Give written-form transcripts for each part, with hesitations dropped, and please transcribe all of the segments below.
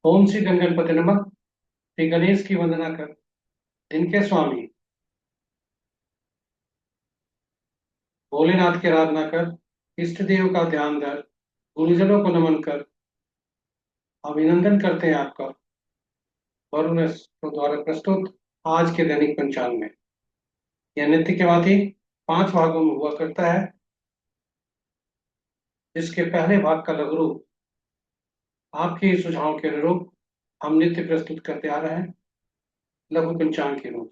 ओम श्री गणगणपति नमः। श्री गणेश की वंदना कर, दिन के स्वामी भोलेनाथ की आराधना कर, इष्ट देव का ध्यान धर, गुरुजनों को नमन कर, अभिनंदन करते हैं आपका वरुण द्वारा प्रस्तुत आज के दैनिक पंचांग में। यह नित्य के भांति 5 भागों में हुआ करता है, जिसके पहले भाग का लघु रूप आपके सुझाव के अनुरूप हम नित्य प्रस्तुत करते आ रहे हैं, लघु पंचांग के रूप।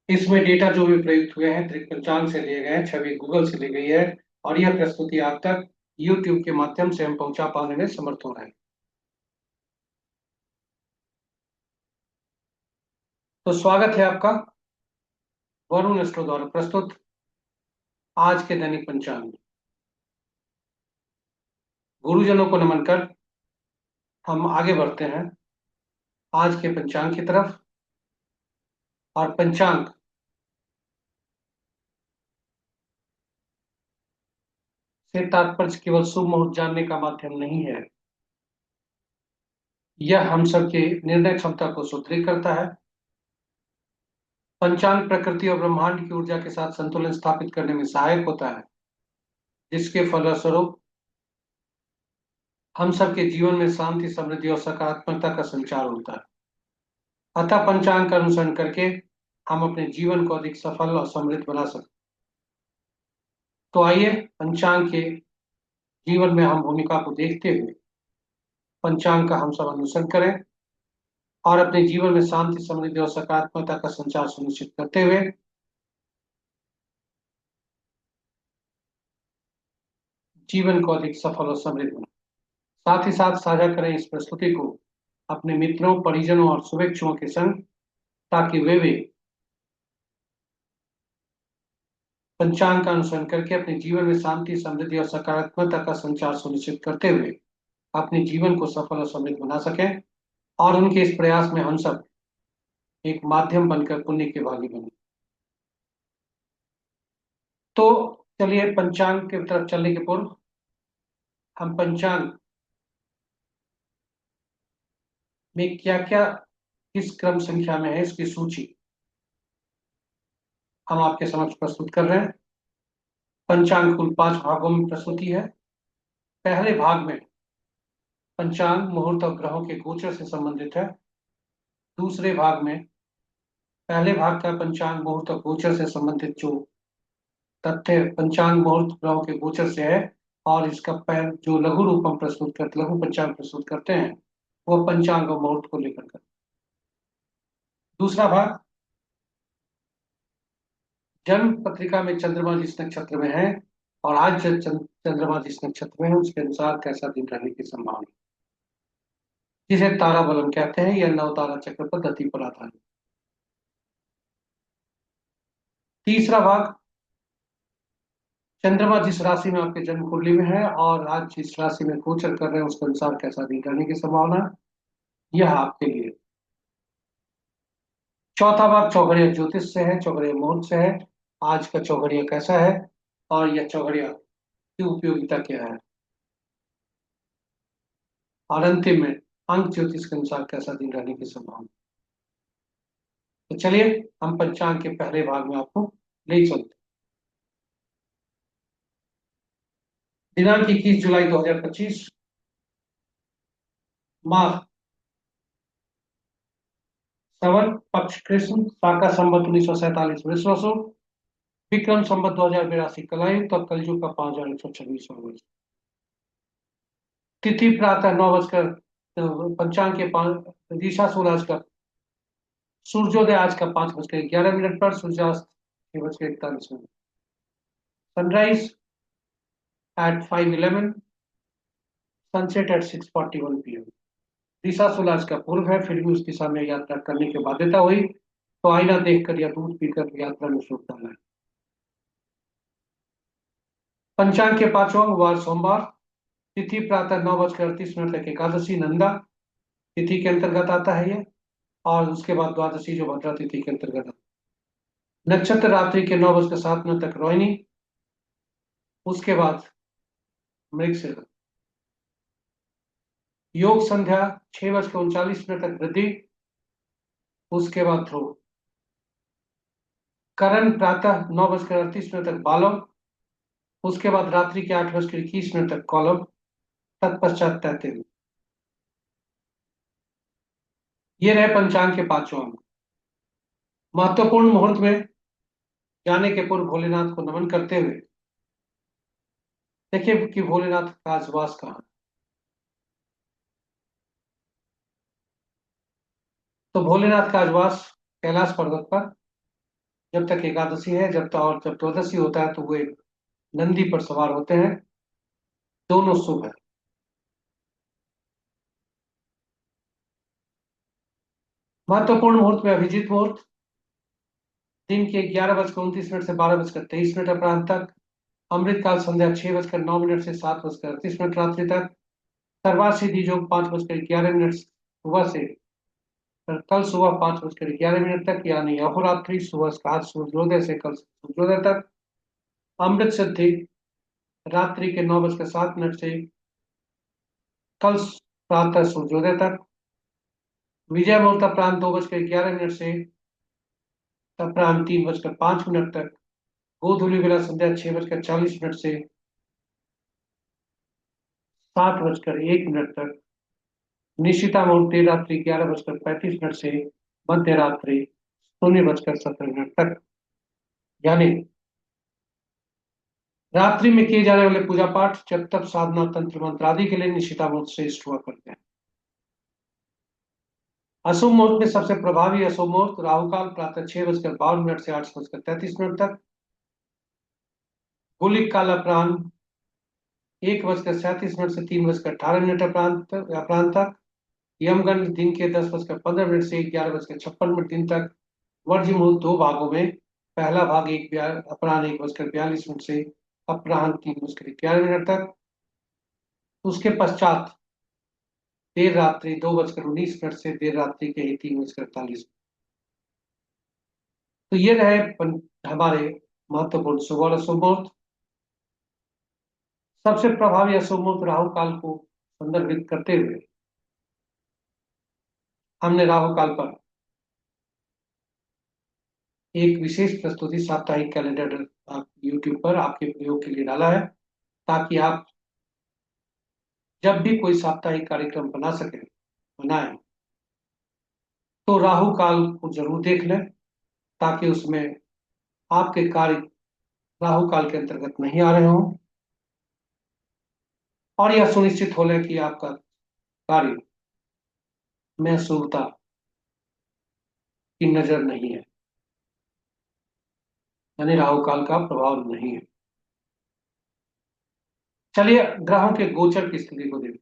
इसमें डेटा जो भी प्रयुक्त हुए हैं त्रिक पंचांग से लिए गए हैं, छवि गूगल से ली गई है और यह प्रस्तुति आप तक यूट्यूब के माध्यम से हम पहुंचा पाने में समर्थ हो रहे हैं। तो स्वागत है आपका वरुण एस्ट्रो द्वारा प्रस्तुत आज के दैनिक पंचांग में। गुरुजनों को नमन कर हम आगे बढ़ते हैं आज के पंचांग की तरफ। और पंचांग से तात्पर्य केवल शुभ मुहूर्त जानने का माध्यम नहीं है, यह हम सबके निर्णय क्षमता को सुदृढ़ करता है। पंचांग प्रकृति और ब्रह्मांड की ऊर्जा के साथ संतुलन स्थापित करने में सहायक होता है, जिसके फलस्वरूप हम सबके जीवन में शांति, समृद्धि और सकारात्मकता का संचार होता है। अतः पंचांग का अनुसरण करके हम अपने जीवन को अधिक सफल और समृद्ध बना सकते। तो आइए पंचांग के जीवन में हम भूमिका को देखते हुए पंचांग का हम सब अनुसरण करें और अपने जीवन में शांति, समृद्धि और सकारात्मकता का संचार सुनिश्चित करते हुए जीवन को अधिक सफल और समृद्ध बनाएं। साथ ही साथ साझा करें इस प्रस्तुति को अपने मित्रों, परिजनों और शुभेच्छुओं के संग, ताकि वे भी पंचांग का अनुसरण करके अपने जीवन में शांति, समृद्धि और सकारात्मकता का संचार सुनिश्चित करते हुए अपने जीवन को सफल और समृद्ध बना सकें और उनके इस प्रयास में हम सब एक माध्यम बनकर पुण्य के भागी बने। तो चलिए पंचांग की तरफ चलने के पूर्व हम पंचांग में क्या क्या किस क्रम संख्या में है इसकी सूची हम आपके समक्ष प्रस्तुत कर रहे हैं। पंचांग कुल 5 भागों में प्रस्तुति है। पहले भाग में पंचांग मुहूर्त और ग्रहों के गोचर से संबंधित है। दूसरे भाग में पहले भाग का पंचांग मुहूर्त और गोचर से संबंधित जो तथ्य पंचांग मुहूर्त ग्रहों के गोचर से है, और इसका जो लघु रूप हम प्रस्तुत करते, लघु पंचांग प्रस्तुत करते हैं, वो पंचांग और मुहूर्त को लेकर कर। दूसरा भाग जन्म पत्रिका में चंद्रमा जिस नक्षत्र में है और आज जो चंद्रमा जिस नक्षत्र में है उसके अनुसार कैसा दिन रहने की संभावना, जिसे तारा बलम कहते हैं। यह नव तारा चक्र पद्धति पर आधारित। तीसरा भाग चंद्रमा जिस राशि में आपके जन्म कुंडली में है और आज जिस राशि में गोचर कर रहे हैं उसके अनुसार कैसा दिन रहने की संभावना, यह आपके लिए। चौथा भाग चौघड़िया ज्योतिष से है, चौघड़िया मुहूर्त से है, आज का चौघड़िया कैसा है और यह चौघड़िया की उपयोगिता क्या है। और अंतिम में अंक ज्योतिष के अनुसार कैसा दिन रहने की संभावना। तो चलिए हम पंचांग के पहले भाग में आपको ले चलते। दिनांक 21 जुलाई 2025, माह श्रवण पक्ष कृष्ण, शाका संवत 1947 विश्वासु, विक्रम संवत 2082 कलायुक्त और कलयुग का 5126 वर्ष। तिथि प्रातः 9 बजकर पंचांग के 5 दिशा सूरज का सूर्योदय आज का 5 बजकर 11 मिनट पर, सूर्यास्त 6 बजकर 41 minute. Sunrise at 5:11, sunset at 6:41 PM। दिशा सूरज का पूर्व है, फिर भी उस दिशा में यात्रा करने की बाध्यता हुई तो आईना देखकर या दूध पीकर यात्रा में शुभ करना है। पंचांग के 5वां वार सोमवार, तिथि प्रातः 9 बजकर 38 मिनट तक एकादशी नंदा तिथि के अंतर्गत आता है ये, और उसके बाद द्वादशी जो भद्रा तिथि के अंतर्गत आता है। नक्षत्र रात्रि के 9 बजकर 7 मिनट तक रोहिणी, उसके बाद मृगशिरा। योग संध्या 6:39 तक वृद्धि, उसके बाद ध्रुव। करण प्रातः 9:38 तक बालव, उसके बाद रात्रि के 8:21 तक कौलव, तत्पश्चात तैतिल। ये रहे पंचांग के पांचों अंग। महत्वपूर्ण मुहूर्त में जाने के पूर्व भोलेनाथ को नमन करते हुए देखिए कि भोलेनाथ का आवास कहाँ है। तो भोलेनाथ का आवास कैलाश पर्वत पर जब तक एकादशी है, जब तक, और जब द्वादशी होता है तो वे नंदी पर सवार होते हैं। दोनों शुभ है। महत्वपूर्ण मुहूर्त में अभिजीत मुहूर्त दिन के 11:29 से 12:23 अपराह्न तक। अमृतकाल संध्या 6:09 से 7:38 रात्रि तक। सर्वासिद्धि योग 5:11 सुबह से कल सुबह 5:11 तक, यानी अहोरात्रि सुबह आज सूर्योदय से कल सूर्योदय तक। अमृत सिद्धि रात्रि के 9:07 से कल प्रातः सूर्योदय तक। विजय मुहूर्त अपराह्न 2:11 से अपराह्न 3:05 तक। गोधूली बेला संध्या 6:40 से 7:01 तक। निशिता मुहूर्त देर रात्रि 11:35 से मध्य रात्रि 0:17 तक। यानी रात्रि में किए जाने वाले पूजा पाठ, जब तक साधना, तंत्र मंत्र आदि के लिए निशिता मुहूर्त श्रेष्ठ हुआ करते हैं। अशुभ मुहूर्त में सबसे प्रभावी अशुभ मुहूर्त राहु काल प्रातः 6:52 से 8:33 तक। गुलिक काल अपराह्न 1:37 से 3:18 अपराह्न तक। यमगंड दिन के 10:15 से 11:56 दिन तक। वर्ज्य मुहूर्त दो भागों में, पहला भाग अपराह्न 1:42 से अपराह्न 3:11 तक। उसके पश्चात देर रात्रि 2:19 से देर रात्रि के ही 3:48। तो ये रहे हमारे महत्वपूर्ण शुभ और अशुभ मुहूर्त। सबसे प्रभावी अशुभ मुहूर्त राहु काल को संदर्भित करते हुए हमने राहु काल पर एक विशेष प्रस्तुति साप्ताहिक कैलेंडर यूट्यूब पर आपके प्रयोग के लिए डाला है, ताकि आप जब भी कोई साप्ताहिक कार्यक्रम बनाएं तो राहु काल को जरूर देख लें, ताकि उसमें आपके कार्य राहु काल के अंतर्गत नहीं आ रहे हों, और यह सुनिश्चित हो लें कि आपका कार्य में शुभता की नजर नहीं है, यानी राहु काल का प्रभाव नहीं है। चलिए ग्रहों के गोचर की स्थिति को देखिए।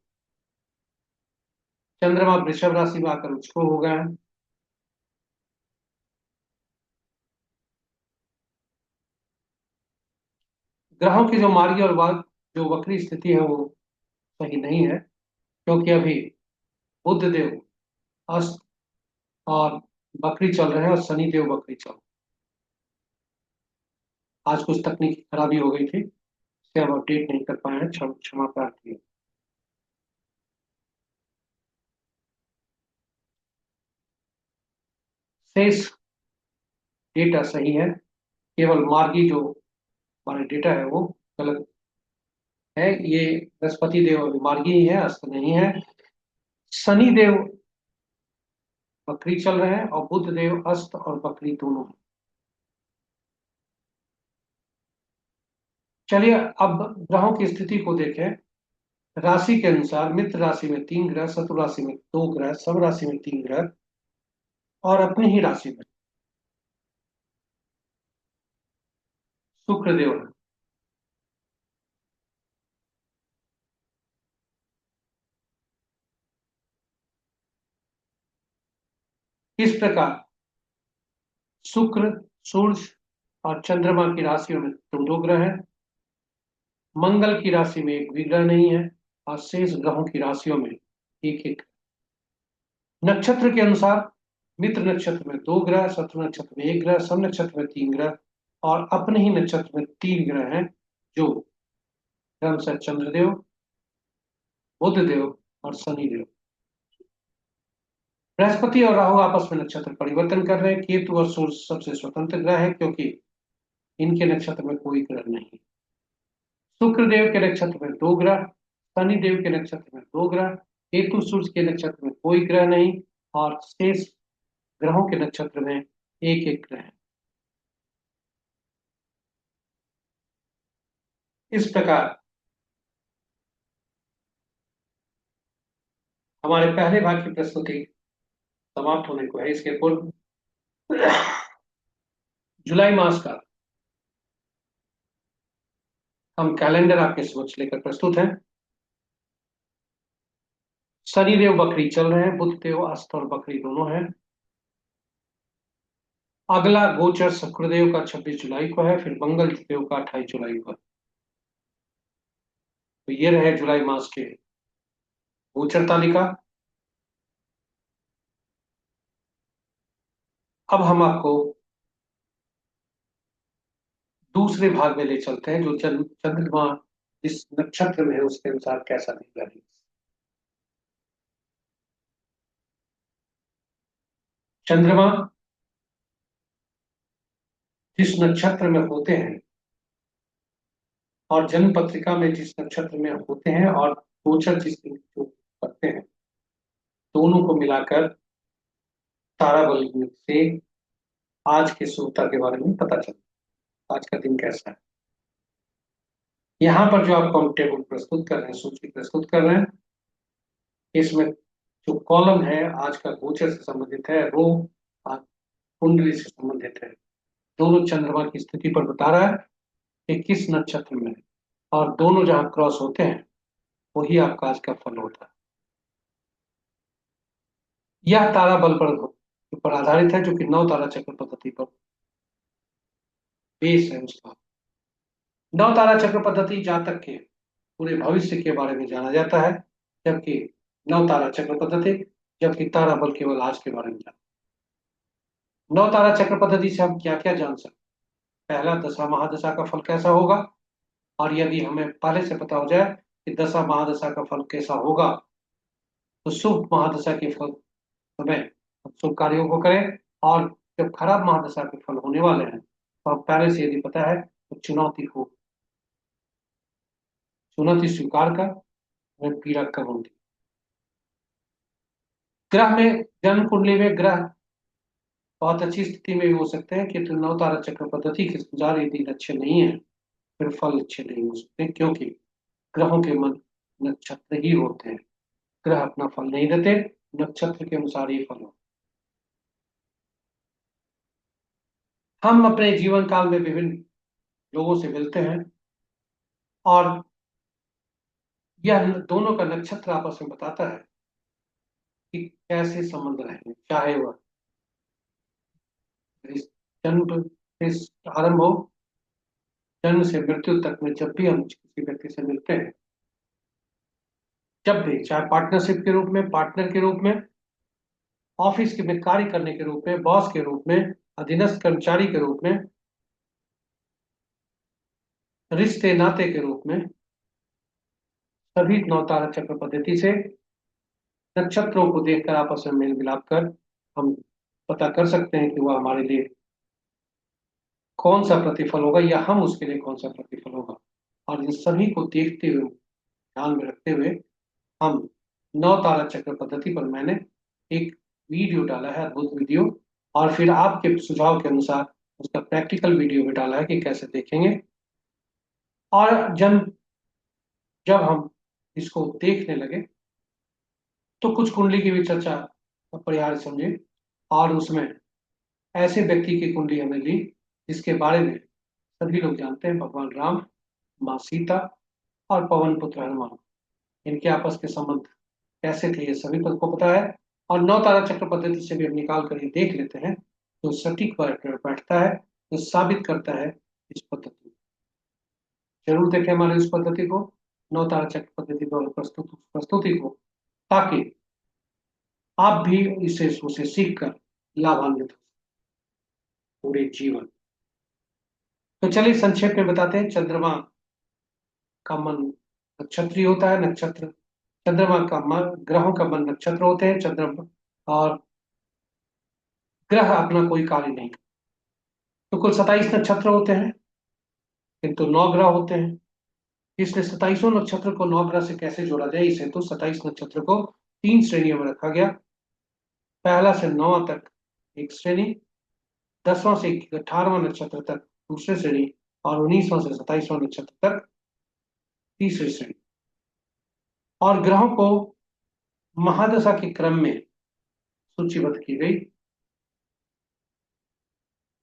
चंद्रमा वृषभ राशि में आकर उच्च हो गए हैं। ग्रहों की जो मार्गी और जो वक्री स्थिति है वो सही नहीं है, क्योंकि अभी बुध देव अस्त और बकरी चल रहे हैं और शनि देव बकरी चल रहे हैं। आज कुछ तकनीकी खराबी हो गई थी, इसे हम अपडेट नहीं कर पाए हैं, क्षमा प्रार्थी है। शेष डेटा सही है, केवल मार्गी जो हमारे डेटा है वो गलत है। ये बृहस्पति देव अभी मार्गी ही है, अस्त नहीं है। शनि देव बकरी चल रहे हैं और बुध देव अस्त और बकरी दोनों हैं। चलिए अब ग्रहों की स्थिति को देखें। राशि के अनुसार मित्र राशि में 3 ग्रह, शत्रु राशि में 2 ग्रह, सब राशि में 3 ग्रह, और अपनी ही राशि में शुक्र देव है। इस प्रकार शुक्र, सूर्य और चंद्रमा की राशियों में दो दो ग्रह हैं। मंगल की राशि में एक भी ग्रह नहीं है, और शेष ग्रहों की राशियों में एक एक। नक्षत्र के अनुसार मित्र नक्षत्र में 2 ग्रह, शत्रु नक्षत्र में 1 ग्रह, सब नक्षत्र में 3 ग्रह, और अपने ही नक्षत्र में 3 ग्रह हैं, जो क्रमशः चंद्रदेव, बुधदेव और शनिदेव। बृहस्पति और राहु आपस में नक्षत्र परिवर्तन कर रहे हैं। केतु और सूर्य सबसे स्वतंत्र ग्रह है, क्योंकि इनके नक्षत्र में कोई ग्रह नहीं। शुक्र देव के नक्षत्र में दो ग्रह, शनि देव के नक्षत्र में दो ग्रह, केतु सूर्य के नक्षत्र में कोई ग्रह नहीं, और शेष ग्रहों के नक्षत्र में एक एक ग्रह है। इस प्रकार हमारे पहले भाग की प्रस्तुति समाप्त होने को है। इसके पूर्व जुलाई मास का हम कैलेंडर आपके समक्ष लेकर प्रस्तुत हैं। शनि देव बकरी चल रहे हैं, बुध देव अस्त और बकरी दोनों हैं। अगला गोचर शुक्रदेव का 26 जुलाई को है, फिर मंगल देव का 28 जुलाई को है। तो ये रहे जुलाई मास के गोचर तालिका। अब हम आपको दूसरे भाग में ले चलते हैं, जो चंद्रमा जिस नक्षत्र में है उसके अनुसार कैसा दिख रहा है। चंद्रमा जिस नक्षत्र में होते हैं और जन्म पत्रिका में जिस नक्षत्र में होते हैं और गोचर जिस दिन जो करते हैं, दोनों को मिलाकर तारा बल से आज के शुभता के बारे में पता चलता है। आज का दिन कैसा है। यहाँ पर जो आपको हम टेबल प्रस्तुत कर रहे हैं, सूची प्रस्तुत कर रहे हैं, इसमें जो कॉलम है आज का गोचर से संबंधित है, रो कुंडली से संबंधित है। दोनों चंद्रमा की स्थिति पर बता रहा है कि किस नक्षत्र में है, और दोनों जहां क्रॉस होते हैं वही आपका आज का फल होता है। यह तारा बल पर आधारित है, जो कि नौ तारा चक्र पद्धति पर बेस है उसका। नौ तारा चक्र पद्धति जातक के पूरे भविष्य के बारे में जाना जाता है, जबकि नौ तारा चक्र पद्धति जबकि तारा बल केवल आज के बारे में जाना। नौ तारा चक्र पद्धति से हम क्या क्या जान सकते हैं। पहला, दशा महादशा का फल कैसा होगा, और यदि हमें पहले से पता हो जाए कि दशा महादशा का फल कैसा होगा, तो शुभ महादशा के फल समय हम शुभ कार्यों को करें, और जब खराब महादशा के फल होने वाले हैं तो अब पहले से यदि पता है तो चुनौती स्वीकार कर हमें पीड़ा कम होगी। ग्रह में जन्म कुंडली में ग्रह बहुत अच्छी स्थिति में भी हो सकते हैं, किंतु नौ तारा चक्र पद्धति के अनुसार यदि अच्छे नहीं है फिर फल अच्छे नहीं हो सकते, क्योंकि ग्रहों के मन नक्षत्र ही होते हैं। ग्रह अपना फल नहीं देते, नक्षत्र के अनुसार ही फल होते। हम अपने जीवन काल में विभिन्न लोगों से मिलते हैं, और यह दोनों का नक्षत्र आपस में बताता है कि कैसे संबंध रहेंगे, चाहे वह जन्म से आरंभ हो, जन्म से मृत्यु तक में। जब भी हम किसी व्यक्ति से मिलते हैं, जब भी, चाहे पार्टनरशिप के रूप में, पार्टनर के रूप में, ऑफिस के में कार्य करने के रूप में, बॉस के रूप में, अधीनस्थ कर्मचारी के रूप में, रिश्ते नाते के रूप में, सभी नौ तारा चक्र पद्धति से नक्षत्रों को देखकर आपस में मेल मिलाप कर हम पता कर सकते हैं कि वह हमारे लिए कौन सा प्रतिफल होगा, या हम उसके लिए कौन सा प्रतिफल होगा। और इन सभी को देखते हुए, ध्यान में रखते हुए, हम नौ तारा चक्र पद्धति पर मैंने एक वीडियो डाला है, अद्भुत वीडियो, और फिर आपके सुझाव के अनुसार उसका प्रैक्टिकल वीडियो भी डाला है कि कैसे देखेंगे। और जब हम इसको देखने लगे तो कुछ कुंडली की भी चर्चा अपरिहार्य समझे, और उसमें ऐसे व्यक्ति की कुंडली हमने ली जिसके बारे में सभी लोग जानते हैं, भगवान राम, माँ सीता और पवन पुत्र हनुमान। इनके आपस के संबंध कैसे थे ये सभी को पता है, और नौ तारा चक्र पद्धति से भी हम निकाल कर ये देख लेते हैं, तो सटीक बैठता है, जो साबित करता है इस पद्धति को। जरूर देखें हमारे इस पद्धति को, नौ तारा चक्र पद्धति द्वारा प्रस्तुति को, ताकि आप भी इसे उसे सीख कर लाभान्वित हो पूरे जीवन। तो चलिए संक्षेप में बताते हैं। चंद्रमा का मन नक्षत्री होता है। नक्षत्र चंद्रमा का मन, ग्रहों का मन नक्षत्र होते हैं। चंद्रमा और ग्रह अपना कोई कार्य नहीं करते। तो कुल 27 नक्षत्र होते हैं, किंतु 9 ग्रह होते हैं। इसलिए 27 नक्षत्र को 9 ग्रह से कैसे जोड़ा जाए, इसे तो 27 नक्षत्र को 3 श्रेणियों में रखा गया। पहला से 9वां तक एक श्रेणी, 10वां से 18वां नक्षत्र तक दूसरी श्रेणी, और 19वां से 27वां नक्षत्र तक तीसरी श्रेणी। और ग्रहों को महादशा के क्रम में सूचीबद्ध की गई।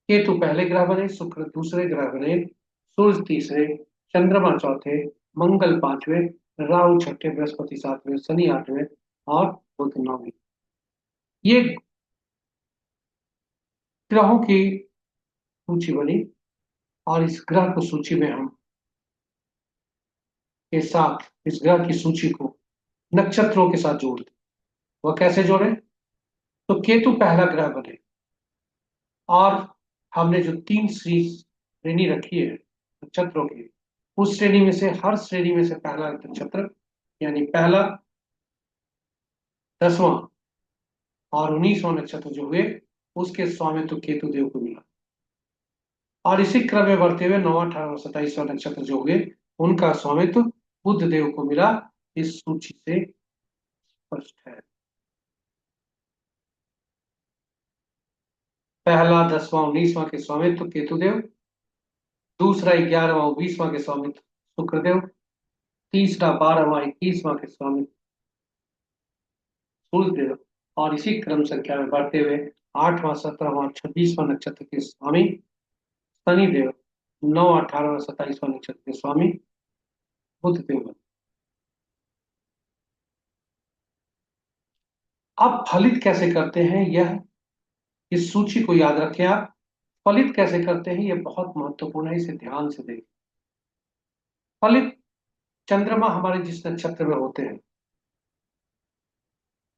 केतु पहले ग्रह बने, शुक्र दूसरे ग्रह बने, सूर्य तीसरे, चंद्रमा चौथे, मंगल पांचवें, राहु छठे, बृहस्पति सातवें, शनि आठवें और बुध नौवें। ये ग्रहों की सूची बनी, और इस ग्रह को सूची में हम के साथ इस ग्रह की सूची को नक्षत्रों के साथ जोड़ दें। वह कैसे जोड़े? तो केतु पहला ग्रह बने, और हमने जो 3 श्रेणी रखी है नक्षत्रों की, उस श्रेणी में से हर श्रेणी में से पहला नक्षत्र, यानी पहला, 10वां और 19वां नक्षत्र जो हुए, उसके स्वामित्व केतु देव को मिला। और इसी क्रम में बढ़ते हुए 9वां, 18वां, 27वां नक्षत्र जो हुए, उनका स्वामित्व बुध देव को मिला। इस सूची से स्पष्ट है। पहला, 10वां, 19वां के स्वामित्व केतुदेव, दूसरा, 11वां, 20वां के स्वामित्व शुक्रदेव, तीसरा, 12वां, 21वां के स्वामित्व सूर्यदेव, और इसी क्रम संख्या में बढ़ते हुए 8वां, 17वां, 26वां नक्षत्र के स्वामी शनिदेव, 9वां, 18वां, 27वां नक्षत्र के स्वामी बुधदेव। अब फलित कैसे करते हैं, यह इस सूची को याद रखें आप। फलित कैसे करते हैं, यह बहुत महत्वपूर्ण है, इसे ध्यान से देखें। फलित, चंद्रमा हमारे जिस नक्षत्र में होते हैं,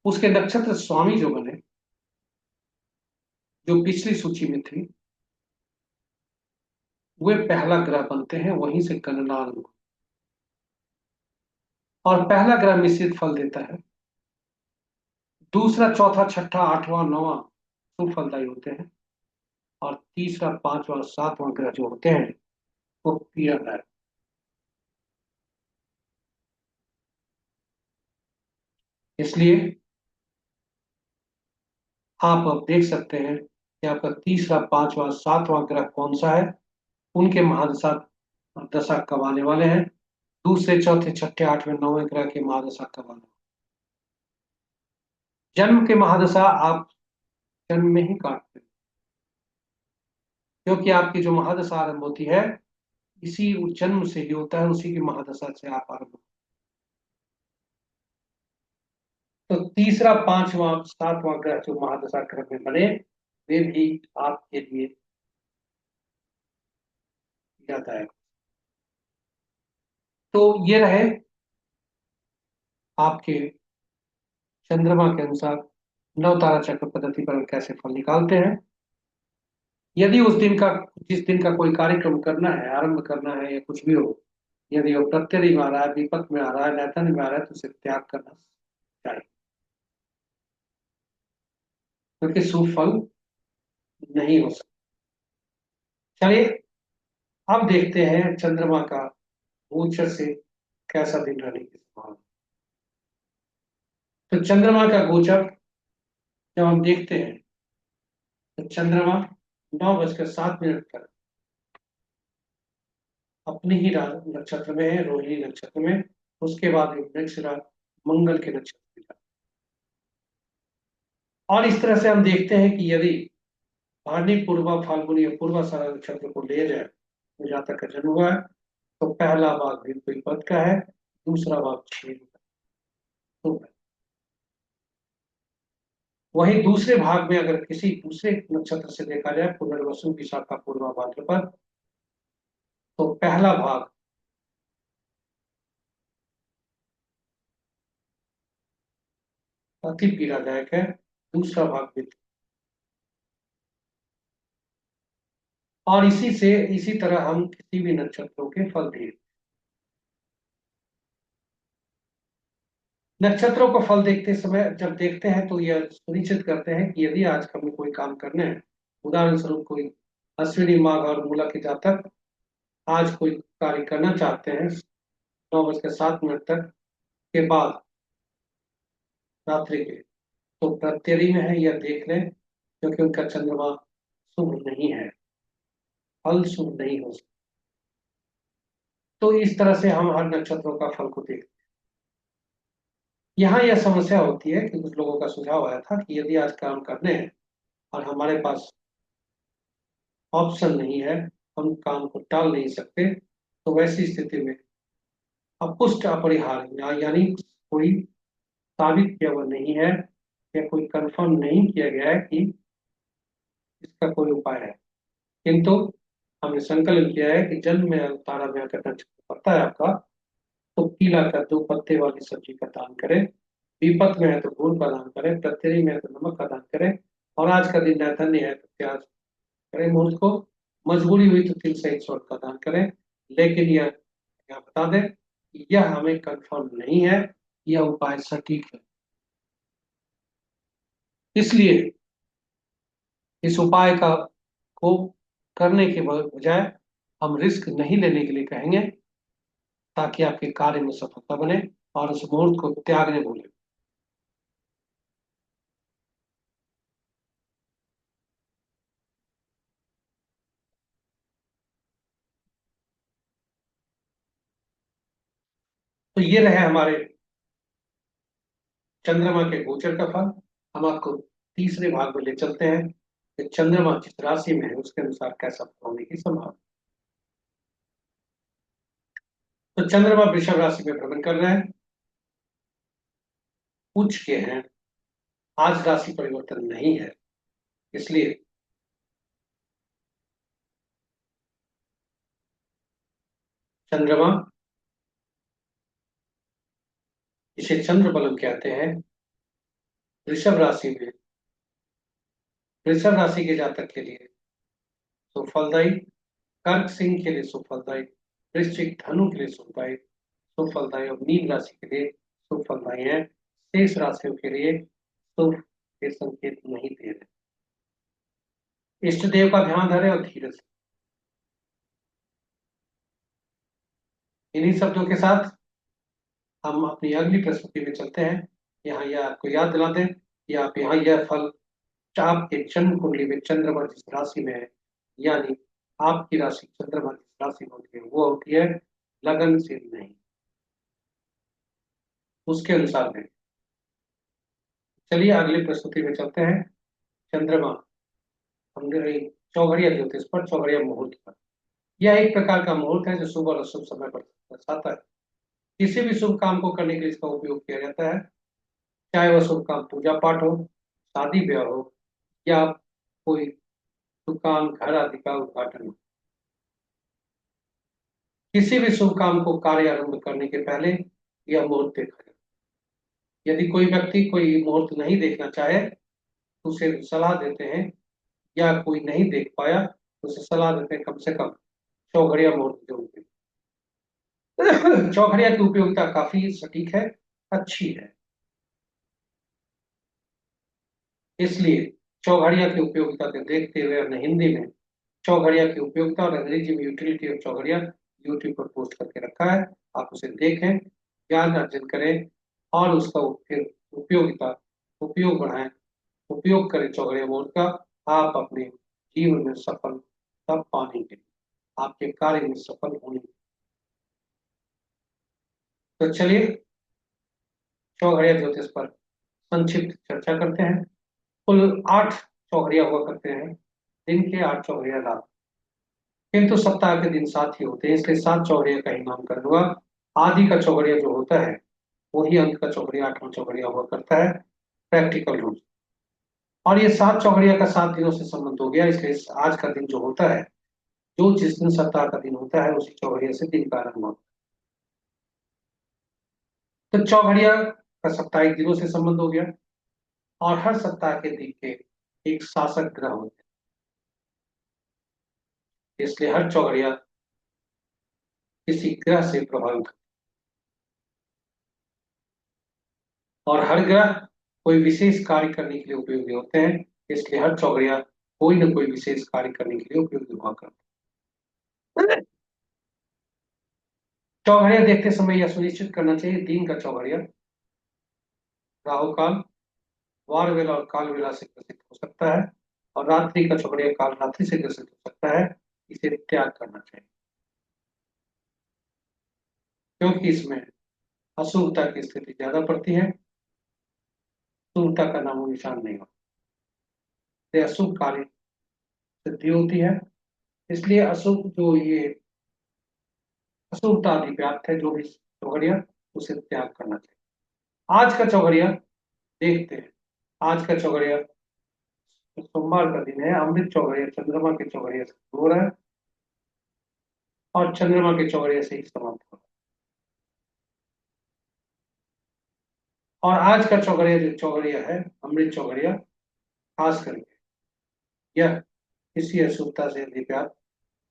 उसके नक्षत्र स्वामी जो बने, जो पिछली सूची में थी, वे पहला ग्रह बनते हैं, वहीं से गणना आरंभ। और पहला ग्रह मिश्रित फल देता है, दूसरा, चौथा, छठा, आठवां, नौवां शुभ फलदायी होते हैं, और तीसरा, पांचवा, सातवां ग्रह जो होते हैं वो पीड़ादायक। इसलिए आप अब देख सकते हैं कि आपका तीसरा, पांचवा, सातवां ग्रह कौन सा है, उनके महादशा दशा कब आने वाले हैं, दूसरे, चौथे, छठे, आठवें, नौवें ग्रह के महादशा कब आने। जन्म के महादशा आप जन्म में ही काटते हैं, क्योंकि आपकी जो महादशा आरंभ होती है, इसी जन्म से ही होता है, उसी की महादशा से आप आरंभ। तो तीसरा, पांचवा, सातवां ग्रह जो महादशा क्रम में बने, वे भी आपके लिए जाता है। तो ये रहे आपके चंद्रमा के अनुसार नव तारा चक्र पद्धति पर हम कैसे फल निकालते हैं। यदि उस दिन का, जिस दिन का कोई कार्यक्रम करना है, आरंभ करना है, या कुछ भी हो, यदि वो प्रत्यय में आ रहा है, विपत में आ रहा है, नैतन में आ रहा है, तो उसे त्याग करना चाहिए, क्योंकि शुभ फल नहीं हो सकता। चलिए, अब देखते हैं चंद्रमा का गोचर से कैसा दिन रहने की संभावना। तो चंद्रमा का गोचर जब हम देखते हैं, तो चंद्रमा 9:07 पर अपने ही नक्षत्र में है, रोहिणी नक्षत्र में। उसके बाद एक वृक्ष मंगल के नक्षत्र में जाता है। और इस तरह से हम देखते हैं कि यदि भानी, पूर्वा, फाल्गुनी या पूर्वा सारा नक्षत्र को ले जाए, तो जातक का जन्म हुआ है, तो पहला भाग बिल्कुल पद का है, दूसरा भाग छेद का, तो वहीं दूसरे भाग में अगर किसी दूसरे नक्षत्र से देखा जाए, पुनर्वसु, विशाखा, पूर्वा, भाद्रपद, तो पहला भाग अति पीड़ादायक है, दूसरा भाग भी। और इसी तरह हम किसी भी नक्षत्रों के फल दिए। नक्षत्रों को फल देखते समय जब देखते हैं तो यह सुनिश्चित करते हैं कि यदि आज हमें कोई काम करना है, उदाहरण स्वरूप कोई अश्विनी माघ और मूला के जातक आज कोई कार्य करना चाहते हैं 9:07 तक के बाद रात्रि के, तो प्रत्यरी में है यह देख लें, क्योंकि उनका चंद्रमा शुभ नहीं है, फल शुभ नहीं हो सकता। तो इस तरह से हम हर नक्षत्रों का फल को देखते हैं। यहाँ यह समस्या होती है कि कुछ लोगों का सुझाव आया था कि यदि आज काम करने हैं और हमारे पास ऑप्शन नहीं है, हम काम को टाल नहीं सकते, तो वैसी स्थिति में अपुष्ट अपरिहार्य यानी कोई साबित किया हुआ नहीं है या कोई कंफर्म नहीं किया गया है कि इसका कोई उपाय है, किंतु हमने संकलन किया है कि जन्म में तारा में अगर नक्षत्र पड़ता है आपका, तो पीला का 2 पत्ते वाली सब्जी का दान करें, विपत में है तो गुड़ का दान करें, प्रत्यरी में है तो नमक का दान करें, और आज का दिन नैथन्य है तो प्याज करें मुहूर्त को, मजबूरी हुई तो तिल सहित स्वर्ग का दान करें। लेकिन यह बता दें कि यह हमें कंफर्म नहीं है, यह उपाय सटीक है। इसलिए इस उपाय का को करने के बजाय हम रिस्क नहीं लेने के लिए कहेंगे, ताकि आपके कार्य में सफलता बने और उस मुहूर्त को त्यागने भूलें। तो ये रहे हमारे चंद्रमा के गोचर का फल। हम आपको तीसरे भाग में ले चलते हैं कि चंद्रमा जिस राशि में है उसके अनुसार कैसा फल होने की संभावना। तो चंद्रमा वृषभ राशि में भ्रमण कर रहे हैं, उच्च के हैं, आज राशि परिवर्तन नहीं है, इसलिए चंद्रमा, इसे चंद्र बलम कहते हैं, वृषभ राशि में, वृषभ राशि के जातक के लिए सुफलदायी, कर्क सिंह के लिए सुफलदायी, वृश्चिक धनु के लिए सुफलदायी, सुफलदायी और मीन राशि के लिए सुफलदायी है। शेष राशियों के लिए शुभ के संकेत नहीं दे रहे। इष्ट देव का ध्यान धरे और धीरज। इन्हीं शब्दों के साथ हम अपनी अगली प्रस्तुति में चलते हैं। यहाँ यह आपको याद दिला दें कि आप यहाँ यह फल आपके जन्म कुंडली में चंद्रमा जिस राशि में है, यानी आपकी राशि चंद्रमा जिस राशि में होती है वो होती है लगनशील नहीं, उसके अनुसार है। चलिए अगली प्रस्तुति में चलते हैं। चंद्रमा हमने चौघड़िया ज्योतिष पर, चौघड़िया मुहूर्त पर। यह एक प्रकार का मुहूर्त है जो शुभ और अशुभ समय पर दर्शाता है। किसी भी शुभ काम को करने के लिए इसका उपयोग किया जाता है, चाहे वह शुभ काम पूजा पाठ हो, शादी ब्याह हो, या कोई दुकान घर आदि का उद्घाटन हो। किसी भी शुभ काम को कार्य आरंभ करने के पहले यह मुहूर्त देखा जाए। यदि कोई व्यक्ति कोई मुहूर्त नहीं देखना चाहे तो उसे सलाह देते हैं, या कोई नहीं देख पाया तो उसे सलाह देते हैं कम से कम चौघड़िया मुहूर्त जरूर देखें। चौघड़िया की उपयोगिता काफी सटीक है, अच्छी है, इसलिए चौघड़िया की उपयोगिता को देखते हुए हमने हिंदी में चौघड़िया की उपयोगिता और अंग्रेजी में यूटिलिटी ऑफ चौघड़िया यूट्यूब पर पोस्ट करके रखा है। आप उसे देखें, ज्ञान अर्जित करें और उसका फिर उपयोगिता उपयोग बढ़ाएं, उपयोग करें चौघड़िया बोर्ड का। आप अपने जीवन में सफल तब पाएंगे, आपके कार्य में सफल होने। तो चलिए चौघड़िया ज्योतिष पर संक्षिप्त चर्चा करते हैं। कुल 8 चौघड़िया हुआ करते हैं, दिन के 8 चौघड़िया रात, किंतु सप्ताह के दिन 7 ही होते हैं, इसलिए 7 चौघड़िया का ही नामकरण हुआ। आदि का चौघड़िया जो होता है वही अंक का चौघड़िया 8वां चौघड़िया हुआ करता है प्रैक्टिकल रूप से। और ये 7 चौघड़िया का 7 दिनों से संबंध हो गया, इसलिए आज का दिन जो होता है, जो जिस दिन सप्ताह का दिन होता है उसी चौघड़िया से दिन का आरंभ होता है। तो चौघड़िया का साप्ताहिक दिनों से संबंध हो गया, और हर सप्ताह के दिन के एक शासक ग्रह होते हैं, इसलिए हर चौघड़िया किसी ग्रह से प्रभावित। और हर ग्रह कोई विशेष कार्य करने के लिए उपयोगी होते हैं, इसलिए हर चौघड़िया कोई न कोई विशेष कार्य करने के लिए उपयोगी हुआ करता है। चौघड़िया देखते समय यह सुनिश्चित करना चाहिए दिन का चौघड़िया राहु काल, वार वेला और काल वेला से ग्रसित हो सकता है, और रात्रि का चौघड़िया काल रात्रि से ग्रसित हो सकता है। इसे त्याग करना चाहिए, क्योंकि इसमें अशुभता की स्थिति ज्यादा पड़ती है, शुभता का नामो निशान नहीं होता, इसलिए अशुभ कार्य सिद्धि होती है। इसलिए अशुभ जो ये अशुभता आदि व्याप्त है जो भी चौघड़िया, उसे त्याग करना चाहिए। आज का चौघड़िया देखते हैं। आज का चौघड़िया सोमवार का दिन है। अमृत चौघड़िया चंद्रमा के चौघड़िया से हो रहा है और चंद्रमा के चौघड़िया से ही समाप्त हो रहा है। और आज का चौघड़िया जो चौघड़िया है, अमृत चौघड़िया, खास करके यह किसी अशुभता से अधिव्याप्त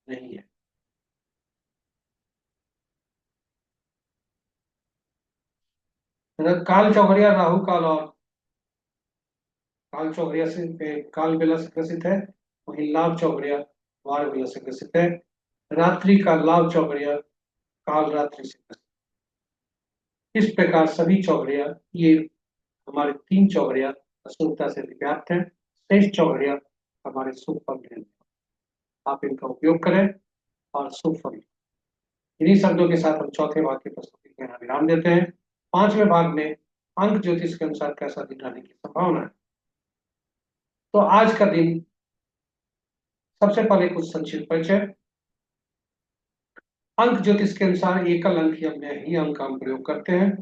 नहीं है। काल चौघड़िया राहु काल और काल चौघड़िया से काल बेला से ग्रसित है, वहीं लाभ चौघड़िया वार बेला से ग्रसित है। रात्रि का लाभ चौघड़िया काल रात्रि से ग्रसित है। इस प्रकार सभी चौघड़िया, ये हमारे तीन चौघड़िया अशुभता से व्याप्त हैं। शेष चौघड़िया हमारे शुभ फल देने, आप इनका उपयोग करें और शुभ फल। इन्हीं शब्दों के साथ हम चौथे भाग की प्रस्तुति को यहाँ विराम देते हैं। पांचवें भाग में अंक ज्योतिष के अनुसार कैसा दिन रहने की संभावना है। तो आज का दिन, सबसे पहले कुछ संक्षिप्त परिचय। अंक ज्योतिष के अनुसार एकल अंक या में ही अंक का हम प्रयोग करते हैं,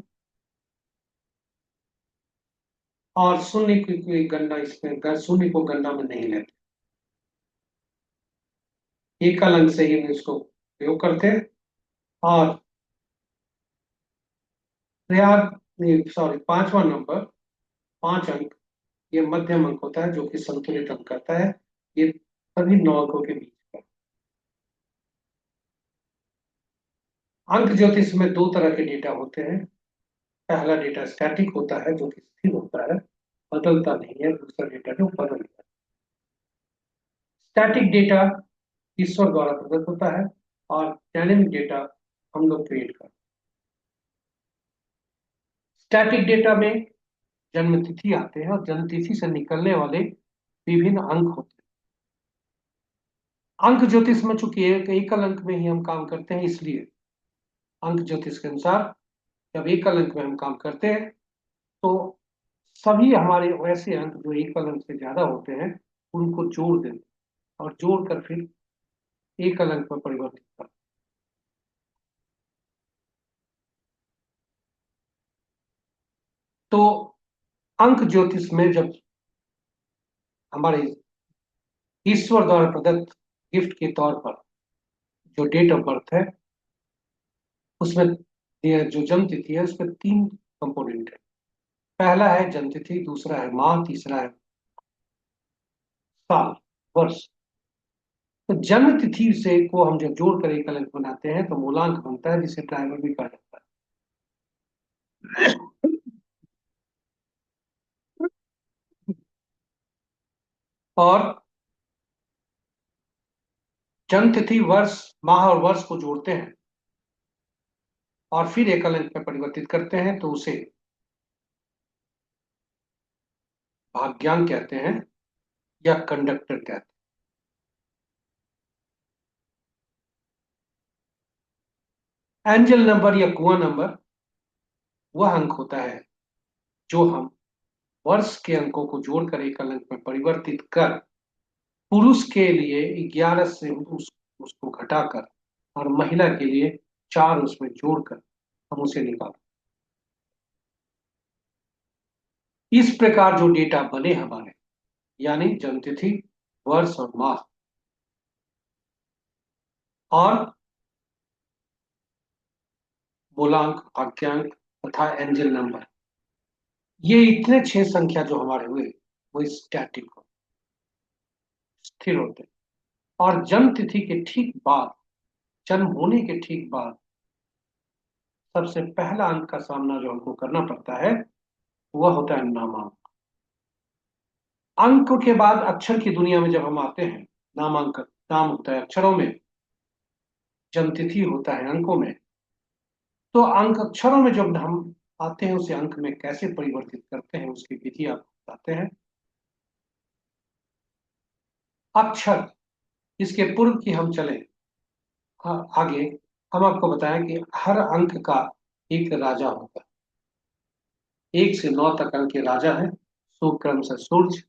और शून्य की कोई गणना इसमें, शून्य को गणना में नहीं लेते। एकल अंक से ही हम इसको प्रयोग करते हैं। और प्रयाग सॉरी पांचवा नंबर, पांच अंक, ये मध्यम अंक होता है जो कि संतुलित अंक करता है। ये सभी नौ अंकों के बीच का। अंक ज्योतिष में दो तरह के डेटा होते हैं। पहला डेटा स्टैटिक होता है जो कि स्थिर होता है, बदलता नहीं है। दूसरा डेटा जो बदलता है। स्टैटिक डेटा ईश्वर द्वारा प्रदत्त होता है, और डायनेमिक डेटा हम लोग क्रिएट करते हैं। स्टैटिक डेटा में जन्म तिथि आते हैं और जन्म तिथि से निकलने वाले विभिन्न अंक होते हैं। अंक ज्योतिष में चूंकि एक एकल अंक में ही हम काम करते हैं, इसलिए अंक ज्योतिष के अनुसार जब एकल अंक में हम काम करते हैं तो सभी हमारे वैसे अंक जो एकल अंक से ज्यादा होते हैं उनको जोड़ देते हैं, और जोड़कर फिर एकल अंक में परिवर्तित करते हैं। तो अंक ज्योतिष में जब हमारे ईश्वर द्वारा प्रदत्त गिफ्ट के तौर पर जो डेट ऑफ बर्थ है, उसमें ये जो जन्म तिथि है उसमें तीन कंपोनेंट है। पहला है जन्म तिथि, दूसरा है माह, तीसरा है साल, वर्ष। तो जन्म तिथि से को हम जब जोड़कर एक अंक बनाते हैं तो मूलांक बनता है, जिसे ड्राइवर भी कहा जाता है। और जन्म तिथि, वर्ष, माह और वर्ष को जोड़ते हैं और फिर एकल अंक में परिवर्तित करते हैं तो उसे भाग्यांक कहते हैं या कंडक्टर कहते हैं। एंजल नंबर या कुआं नंबर वह अंक होता है जो हम वर्ष के अंकों को जोड़कर एकल अंक में परिवर्तित कर पुरुष के लिए 11 से उसको घटाकर और महिला के लिए 4 उसमें जोड़कर हम उसे निकालते। इस प्रकार जो डेटा बने हमारे, यानी जन्म तिथि, वर्ष और माह, और मूलांक, भाग्यांक तथा एंजल नंबर, ये इतने 6 संख्या जो हमारे हुए वो स्टैटिक हो, स्थिर होते हैं। और जन्म तिथि के ठीक बाद, जन्म होने के ठीक बाद सबसे पहला अंक का सामना जो हमको करना पड़ता है वह होता है नामांक। अंक के बाद अक्षर की दुनिया में जब हम आते हैं, नामांकन नाम होता है अक्षरों में, जन्मतिथि होता है अंकों में। तो अंक अक्षरों में जब हम आते हैं, उसे अंक में कैसे परिवर्तित करते हैं उसकी विधि आप बताते हैं। अक्षर, इसके पूर्व की हम चले, हाँ, आगे हम आपको बताएं कि हर अंक का एक राजा होता है। 1 से 9 तक अंक के राजा है। शुभ क्रम से सूर्य,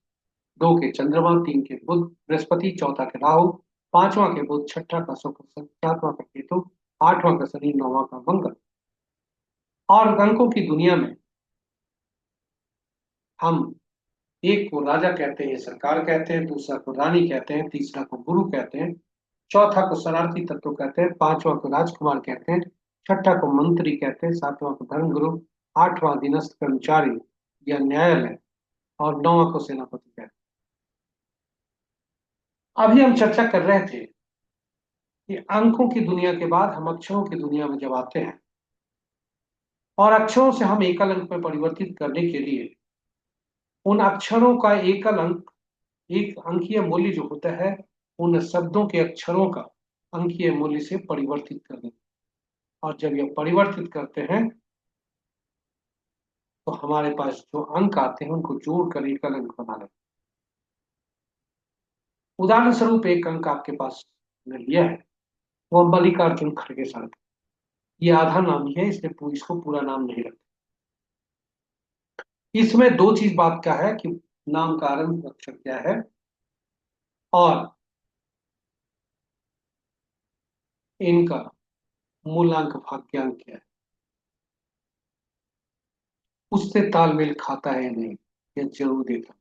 2 के चंद्रमा, 3 के बुध बृहस्पति, चौथा के राहु, पांचवा के बुध, छठा का शुक्र, सातवां का केतु, आठवां का शनि, नौवां का मंगल। और अंकों की दुनिया में हम एक को राजा कहते हैं, सरकार कहते हैं, दूसरा को रानी कहते हैं, तीसरा को गुरु कहते हैं, चौथा को शरारती तत्व कहते हैं, पांचवा को राजकुमार कहते हैं, छठा को मंत्री कहते हैं, सातवां को धर्मगुरु, आठवां अधीनस्थ कर्मचारी या न्यायालय, और नौवां को सेनापति कहते हैं। अभी हम चर्चा कर रहे थे कि अंकों की दुनिया के बाद हम अक्षरों की दुनिया में जब आते हैं, और अक्षरों से हम एकल अंक में परिवर्तित करने के लिए उन अक्षरों का एकल अंक, एक अंकीय मूल्य जो होता है, उन शब्दों के अक्षरों का अंकीय मूल्य से परिवर्तित करने। और जब यह परिवर्तित करते हैं तो हमारे पास जो अंक आते हैं उनको जोड़कर एकल अंक बना लेते हैं। उदाहरण स्वरूप एक अंक आपके पास मैंने लिया है, वो मल्लिकार्जुन खड़गे सर। ये आधा नाम ही है, इसलिए इसको पूरा नाम नहीं रखते। इसमें दो चीज बात का है कि नाम का आरंभ अक्षर क्या है, और इनका मूलांक भाग्यांक क्या है, उससे तालमेल खाता है या नहीं, यह जरूर देखा।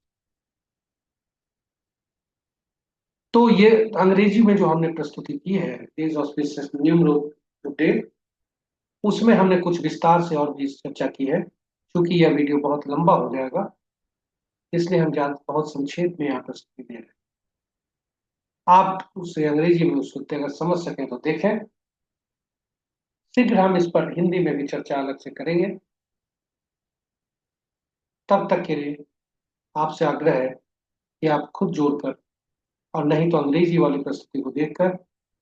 तो ये अंग्रेजी में जो हमने प्रस्तुति की है, डेज ऑस्पिशियस न्यूमरो टुडे, उसमें हमने कुछ विस्तार से और भी चर्चा की है। क्योंकि यह वीडियो बहुत लंबा हो जाएगा, इसलिए हम बहुत संक्षेप में यहाँ प्रस्तुति दे रहे हैं। आप उसे अंग्रेजी में उसको अगर समझ सकें तो देखें। शीघ्र हम इस पर हिंदी में भी चर्चा अलग से करेंगे। तब तक के लिए आपसे आग्रह है कि आप खुद जोड़कर, और नहीं तो अंग्रेजी वाली प्रस्तुति को देखकर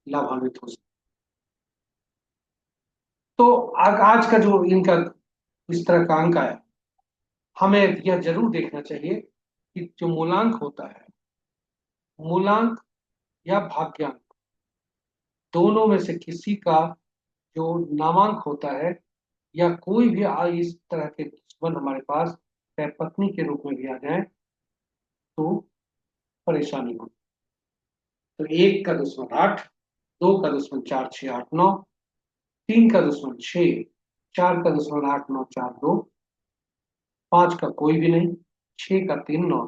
लाभान्वित हो सकते। तो आज का जो इनका इस तरह का अंक आया, हमें यह जरूर देखना चाहिए कि जो मूलांक होता है, मूलांक या भाग्यांक, दोनों में से किसी का जो नामांक होता है, या कोई भी इस तरह के दुश्मन हमारे पास चाहे पत्नी के रूप में भी आ जाए तो परेशानी हो। तो 1 का दुश्मन 8, 2 का दुश्मन 4 6 8 9, 3 का दुश्मन 6, 4 का दुश्मन 8 9 4 2, 5 का कोई भी नहीं, 6 का 3 9,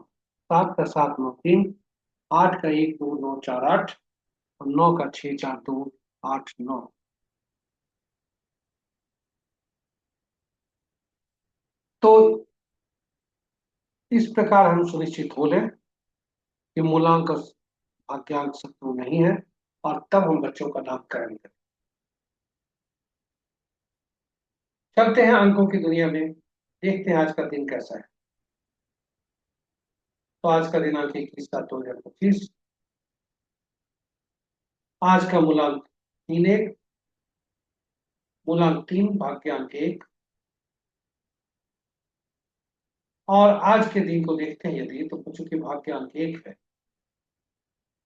7 का 7 9 3, 8 का 1 2 9 4 8, और 9 का 6 4 2 8 9। तो इस प्रकार हम सुनिश्चित हो लें कि मूलांक और भाग्यांक शत्रु नहीं है, और तब हम बच्चों का नामकरण करें। चलते हैं अंकों की दुनिया में, देखते हैं आज का दिन कैसा है। तो आज का दिनांक 21/7/2025। आज का मूलांक 3 1, मूलांक 3, भाग्यांक 1। और आज के दिन को देखते हैं यदि, तो चूंकि भाग्यांक 1 है,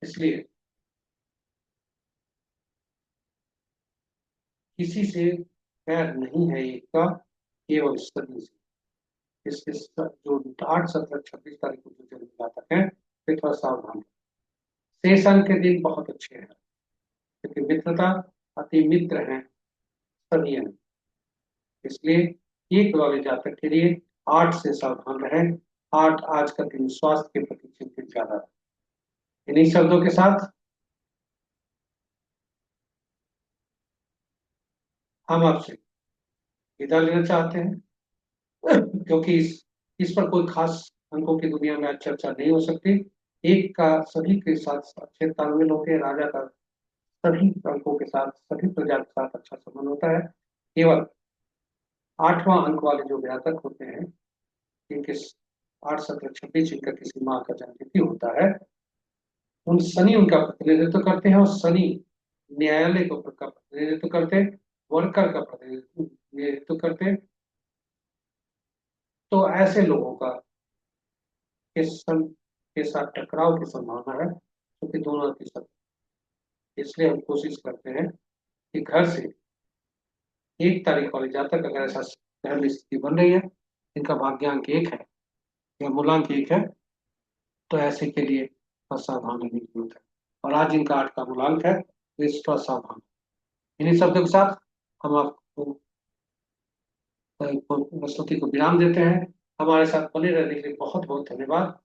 इसलिए किसी से बैर नहीं है एक का, केवल सदी से। इसके जो 8 17 26 तारीख को जो जन्म जातक है, वे थोड़ा सावधान रहें। शेष अंक के दिन बहुत अच्छे हैं, क्योंकि मित्रता, अति मित्र हैं सभी अंक। इसलिए एक वाले जातक के लिए 8 से सावधान रहें। 8 आज का दिन स्वास्थ्य के प्रति चिंतित ज्यादा है। इन्हीं शब्दों के साथ हम आपसे विदा लेना चाहते हैं, क्योंकि इस पर कोई खास अंकों की दुनिया में आज चर्चा नहीं हो सकती। एक का सभी के साथ अच्छे तालमेल होते हैं, राजा का सभी अंकों के साथ, सभी प्रजा के साथ अच्छा संबंध होता है। केवल 8वां अंक वाले जो जातक होते हैं, जिनके 8 17 26 जिनका किसी माह का जन्मतिथि होता है, उन शनि उनका प्रतिनिधित्व करते हैं, और शनि न्यायालय का प्रतिनिधित्व करते, वर्कर का प्रतिनिधित्व करते। तो ऐसे लोगों का इस सन के साथ टकराव की संभावना है, क्योंकि दोनों अतिशत। इसलिए हम कोशिश करते हैं कि घर से 1 तारीख वाले जातक, अगर ऐसा ग्रह में स्थिति बन रही है, इनका भाग्यांक 1 है या मूलांक 1 है, तो ऐसे के लिए थोड़ा सावधान रहने की जरूरत है। और आज इनका 8 का मूलांक है, तो इस थोड़ा सावधान। इन्हीं शब्दों के साथ हम आपको प्रस्तुति को विराम देते हैं। हमारे साथ बने रहने के लिए बहुत बहुत धन्यवाद।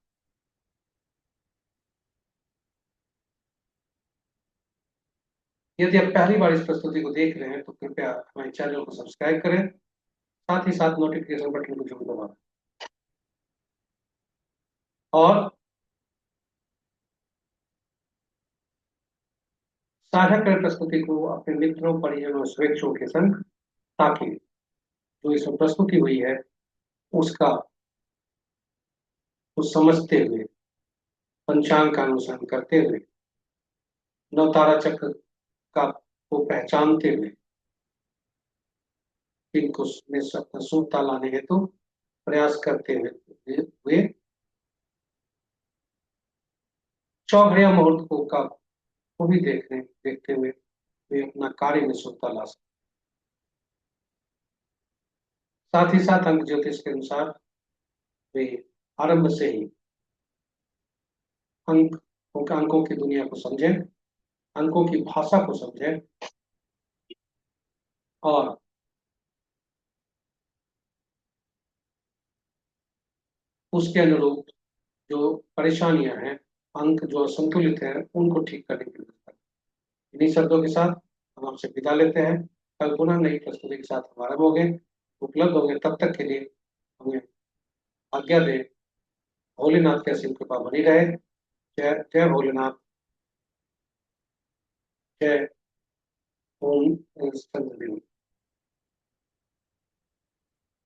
यदि आप पहली बार इस प्रस्तुति को देख रहे हैं तो कृपया हमारे चैनल को सब्सक्राइब करें, साथ ही साथ नोटिफिकेशन बटन को जरूर दबाएं, और साझा करें प्रस्तुति को अपने मित्रों, परिजनों, स्वेच्छों के संग, ताकि जो इसमें प्रस्तुति हुई है उसका कुछ समझते हुए, पंचांग का अनुसरण करते हुए, नवतारा चक्र का को पहचानते हुए, इनको में शुभता लाने हेतु प्रयास करते हुए चौघड़िया मुहूर्त को भी देखते हुए वे अपना कार्य में शुभता ला सकते। साथ ही साथ अंक ज्योतिष के अनुसार वे आरंभ से ही अंकों की दुनिया को समझें, अंकों की भाषा को समझें, और उसके अनुरूप जो परेशानियां हैं, अंक जो असंतुलित हैं, उनको ठीक करने की व्यवस्था करें। इन्हीं शब्दों के साथ हम आपसे विदा लेते हैं। कल पुनः नई प्रस्तुति के साथ हम आरंभ होंगे, उपलब्ध होंगे। तब तक के लिए हमें आज्ञा दें। भोलेनाथ की असीम कृपा बनी रहे। जय जय भोलेनाथ। जय ओम।